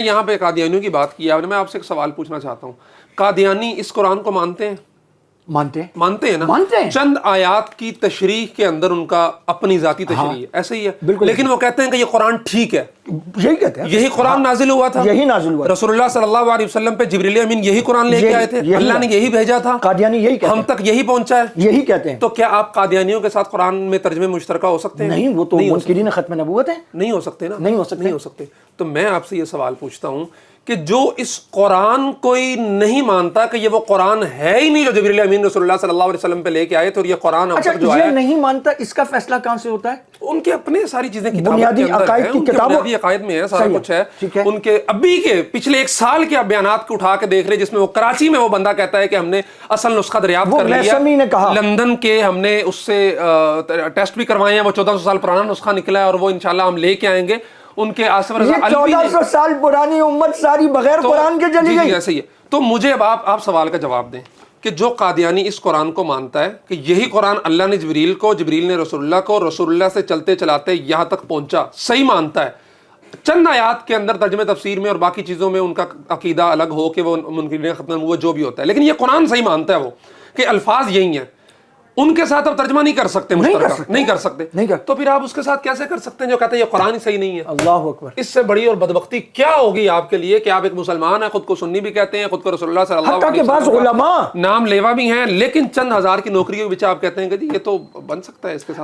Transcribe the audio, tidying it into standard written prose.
یہاں پہ قادیانیوں کی بات کی آپ نے، میں آپ سے ایک سوال پوچھنا چاہتا ہوں، قادیانی اس قرآن کو مانتے ہیں؟ مانتے ہیں نا؟ چند آیات کی تشریح کے اندر ان کا اپنی ذاتی تشریح ہے، ایسے ہی ہے، لیکن وہ کہتے ہیں کہ یہ قرآن ٹھیک ہے، یہی کہتے ہیں، یہی قرآن نازل ہوا تھا، یہی نازل ہوا، رسول اللہ صلی اللہ علیہ وسلم پہ جبریل امین یہی قرآن لے کے آئے تھے، اللہ نے یہی بھیجا تھا، قادیانی یہی کہتے ہیں، ہم تک یہی پہنچا ہے، یہی کہتے ہیں۔ تو کیا آپ قادیانیوں کے ساتھ قرآن میں ترجمے مشترکہ ہو سکتے ہیں؟ نہیں، وہ تو منکرین ختم نبوت ہیں، نہیں ہو سکتے نا، نہیں ہو سکتے۔ تو میں آپ سے یہ سوال پوچھتا ہوں کہ جو اس قرآن کوئی نہیں مانتا کہ یہ وہ قرآن ہے ہی نہیں جو جبریل امین رسول اللہ صلی اللہ علیہ وسلم پہ لے کے آئے تھے، اور یہ قرآن اب تک جو یہ نہیں مانتا، اس کا فیصلہ کہاں سے ہوتا ہے؟ ان کے اپنے ساری چیزیں بنیادی عقائد کی کتابوں، بنیادی عقائد میں ہے، سارا کچھ ہے ان کے ابھی کے پچھلے ایک سال کے بیانات کو اٹھا کے دیکھ رہے، جس میں وہ کراچی میں وہ بندہ کہتا ہے کہ ہم نے اصل نسخہ دریافت کر لیا، لندن کے ہم نے اس سے ٹیسٹ بھی کروائے ہیں، وہ 1400 سال پرانا نسخہ نکلا ہے اور وہ انشاءاللہ ہم لے کے آئیں گے۔ ان کے آصف رضا الوی 1400 سال پرانی امت ساری بغیر قرآن کے چلی گئی، ایسے ہی ہے۔ تو مجھے اب آپ سوال کا جواب دیں کہ جو قادیانی اس قرآن کو مانتا ہے کہ یہی قرآن اللہ نے جبریل کو، جبریل نے رسول اللہ کو، رسول اللہ سے چلتے چلاتے یہاں تک پہنچا، صحیح مانتا ہے، چند آیات کے اندر ترجمہ تفسیر میں اور باقی چیزوں میں ان کا عقیدہ الگ ہو کہ وہ منکرین ختم وہ جو بھی ہوتا ہے، لیکن یہ قرآن صحیح مانتا ہے وہ کہ الفاظ یہی ہیں، ان کے ساتھ اب ترجمہ نہیں کر سکتے، مشترکہ نہیں کر سکتے، تو پھر آپ اس کے ساتھ کیسے کر سکتے ہیں جو کہتے ہیں یہ قرآن ہی صحیح نہیں ہے؟ اللہ اکبر! اس سے بڑی اور بدبختی کیا ہوگی آپ کے لیے کہ آپ ایک مسلمان ہیں، خود کو سنی بھی کہتے ہیں، خود کو رسول اللہ صلی اللہ علیہ وسلم نام لیوا بھی ہیں، لیکن چند ہزار کی نوکری کے پیچھے آپ کہتے ہیں کہ جی یہ تو بن سکتا ہے اس کے ساتھ